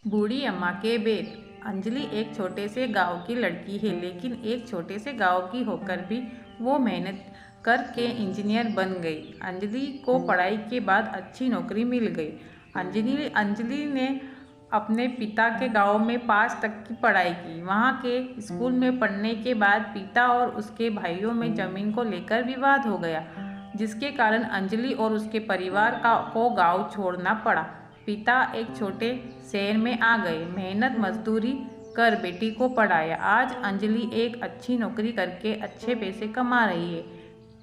बूढ़ी अम्मा के बेर। अंजलि एक छोटे से गांव की लड़की है, लेकिन एक छोटे से गांव की होकर भी वो मेहनत करके इंजीनियर बन गई। अंजलि को पढ़ाई के बाद अच्छी नौकरी मिल गई। अंजलि ने अपने पिता के गांव में 5 तक की पढ़ाई की। वहां के स्कूल में पढ़ने के बाद पिता और उसके भाइयों में जमीन को लेकर विवाद हो गया, जिसके कारण अंजलि और उसके परिवार को गांव छोड़ना पड़ा। पिता एक छोटे शहर में आ गए, मेहनत मजदूरी कर बेटी को पढ़ाया। आज अंजलि एक अच्छी नौकरी करके अच्छे पैसे कमा रही है।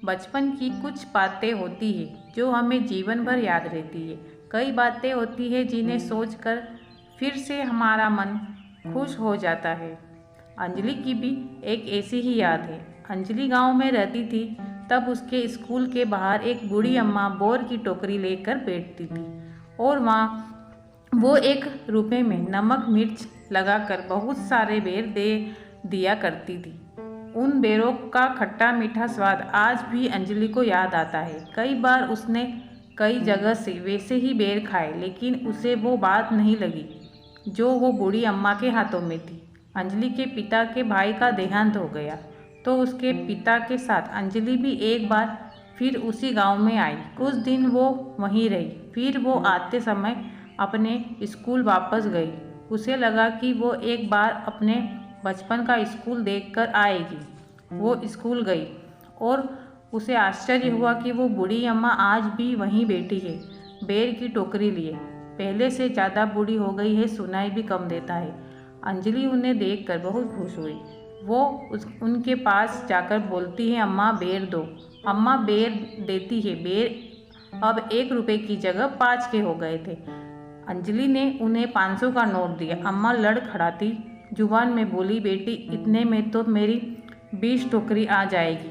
बचपन की कुछ बातें होती है जो हमें जीवन भर याद रहती है। कई बातें होती है जिन्हें सोचकर फिर से हमारा मन खुश हो जाता है। अंजलि की भी एक ऐसी ही याद है। अंजलि गांव में रहती थी, तब उसके स्कूल के बाहर एक बूढ़ी अम्मा बोर की टोकरी लेकर बैठती थी और वो 1 रुपये में नमक मिर्च लगाकर बहुत सारे बेर दे दिया करती थी। उन बेरों का खट्टा मीठा स्वाद आज भी अंजलि को याद आता है। कई बार उसने कई जगह से वैसे ही बेर खाए, लेकिन उसे वो बात नहीं लगी जो वो बूढ़ी अम्मा के हाथों में थी। अंजलि के पिता के भाई का देहांत हो गया, तो उसके पिता के साथ अंजलि भी एक बार फिर उसी गांव में आई। कुछ दिन वो वहीं रही, फिर वो आते समय अपने स्कूल वापस गई। उसे लगा कि वो एक बार अपने बचपन का स्कूल देखकर आएगी। वो स्कूल गई और उसे आश्चर्य हुआ कि वो बूढ़ी अम्मा आज भी वहीं बैठी है, बेर की टोकरी लिए। पहले से ज़्यादा बूढ़ी हो गई है, सुनाई भी कम देता है। अंजलि उन्हें देखकर बहुत खुश हुई। वो उनके पास जाकर बोलती है, अम्मा बेर दो। अम्मा बेर देती है। बेर अब 1 रुपये की जगह 5 के हो गए थे। अंजलि ने उन्हें 500 का नोट दिया। अम्मा लड़खड़ाती जुबान में बोली, बेटी इतने में तो मेरी 20 टोकरी आ जाएगी।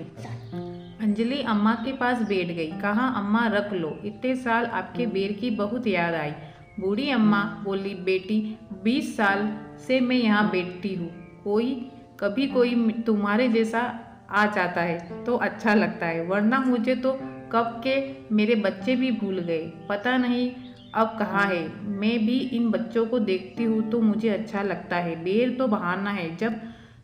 अंजलि अम्मा के पास बैठ गई। कहा, अम्मा रख लो, इतने साल आपके बेर की बहुत याद आई। बूढ़ी अम्मा बोली, बेटी 20 साल से मैं यहाँ बैठती हूँ, कभी कोई तुम्हारे जैसा आ जाता है तो अच्छा लगता है, वरना मुझे तो कब के मेरे बच्चे भी भूल गए, पता नहीं अब कहाँ है। मैं भी इन बच्चों को देखती हूँ तो मुझे अच्छा लगता है। बेर तो बहाना है, जब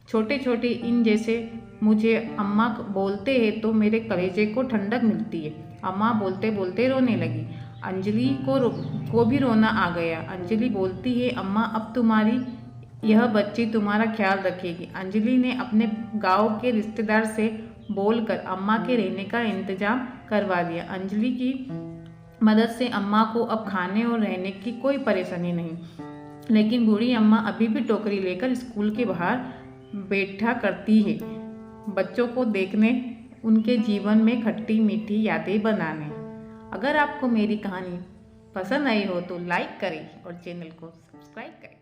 छोटे छोटे इन जैसे मुझे अम्मा बोलते हैं तो मेरे कलेजे को ठंडक मिलती है। अम्मा बोलते बोलते रोने लगी। अंजलि को भी रोना आ गया। अंजलि बोलती है, अम्मा अब तुम्हारी यह बच्ची तुम्हारा ख्याल रखेगी। अंजलि ने अपने गांव के रिश्तेदार से बोलकर अम्मा के रहने का इंतजाम करवा दिया। अंजलि की मदद से अम्मा को अब खाने और रहने की कोई परेशानी नहीं, लेकिन बूढ़ी अम्मा अभी भी टोकरी लेकर स्कूल के बाहर बैठा करती है, बच्चों को देखने, उनके जीवन में खट्टी मीठी यादें बनाने। अगर आपको मेरी कहानी पसंद आई हो तो लाइक करें और चैनल को सब्सक्राइब करें।